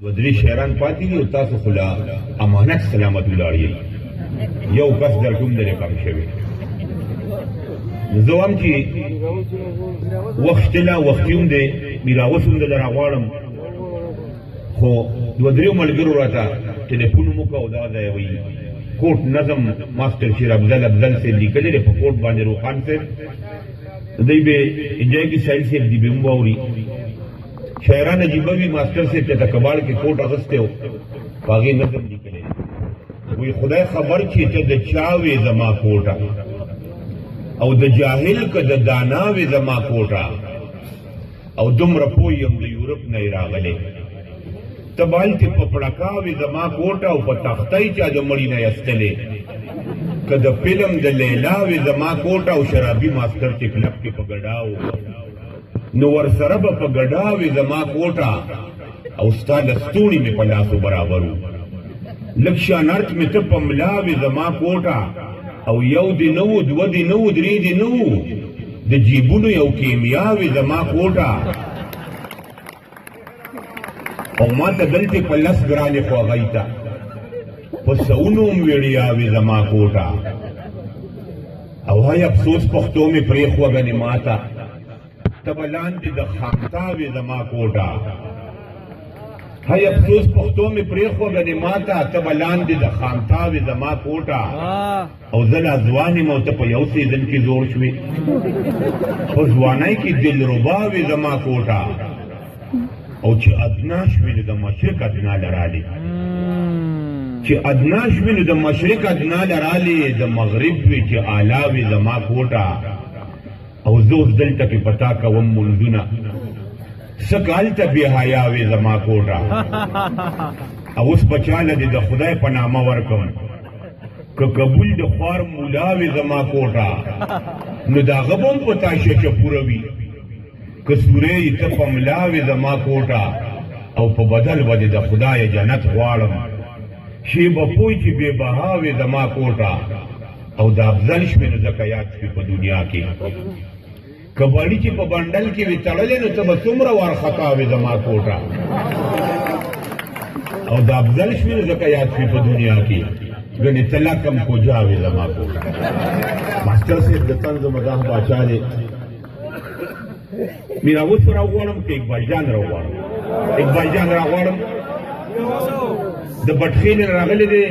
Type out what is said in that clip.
ودرې شهران پاتې دي او تاسو خو له امانت سلامت ولاړ یئ. یو کس در کوم دی کم شوی. زه وایم چې وخت لا وختي هم دی میراوس هم دله راغواړم خو دوه درېو ملګرو راته ټلیفون هم وکړه او دا ځای وایي کوټ نظم ماسټر شیر افضل صاحب لیکلی دی په کوټ باندې روخان صاحب دوی به انجای کې سایل صاحب دی به هم واوري شاعران عجیبه وي ماسټر صاحب چې د کباړ کې کوټ اغوستی و په هغې نظم لیکلی وی خدای خبر چې ته د چا وې زما کوټه او د جاهل که د دانا وې زما کوټه او دومره پوه یم د یورپ نه یې راغلی ته به هلتې په پړکا وې زما کوټه او په تختۍ چا د مړي نه ایستلې که د فلم د لیلا وې زما کوټه او شرابي ماسټر چې کلب کې په ګډا و نو ورسره به په ګډا وې زما کوټه او ستا لستوڼي مې په لاسو برابر و لږ شانرت مې ته په ملا وې زما کوټه او یو دې نه و دوه دې نه و درې دې نه و د جیبونو یو کیمیا وې زما کوټه او ما ته دلته په لس ګرانې خواغۍ ته په سونو هم ویړیا وې زما کوټه او های افسوس پښتو مې پرېښوه ګنې ما ته ته به لاندې د خامتا وې زما کوټه های افسوس پښتو مې پرېښوه ګنې ما ته ته به لاندې د خامتا وې زما کوټه او زه لا ځوان یم او ته په یو سیزن کې زوړ شوې په ځوانۍ کې دلربا وې زما کوټه او چې ادنا شوې نو د مشرق ادنا لرالې چې ادنا شوې نو د مشرق ادنا لرالې د مغرب وې چې اعلی وې زما کوټه او زه اوس دلته پې پتا کوم منځونه څه کال ته بې حیا وې زما کوټه او اوس بچاله دې د خدای په نامه ورکم که قبول د خوار مولا وې زما کوټه نو د هغه به هم په تا شیشه پوره وي که سورې یې ته په ملا وې زما کوټه او په بدل به دې د خدای جنت غواړم شی به پوی چې بې بها وې زما کوټه او د افضل شوې نو ځکه یاد شوې په دنیا کې کباړي چې په بنډل کې وي تړلې نو ته به څومره وارخطا وې زما کوټه او د افضل شوې نو ځکه یاد شوې په دنیا کې ګنې ته لا کم کوجا وې زما کوټه ماسټر صاحب د طنز مزاح باچا دی میراوس راغواړم که اقبال جان راغواړم اقبال جان راغواړم د بټخې نه راغلی دی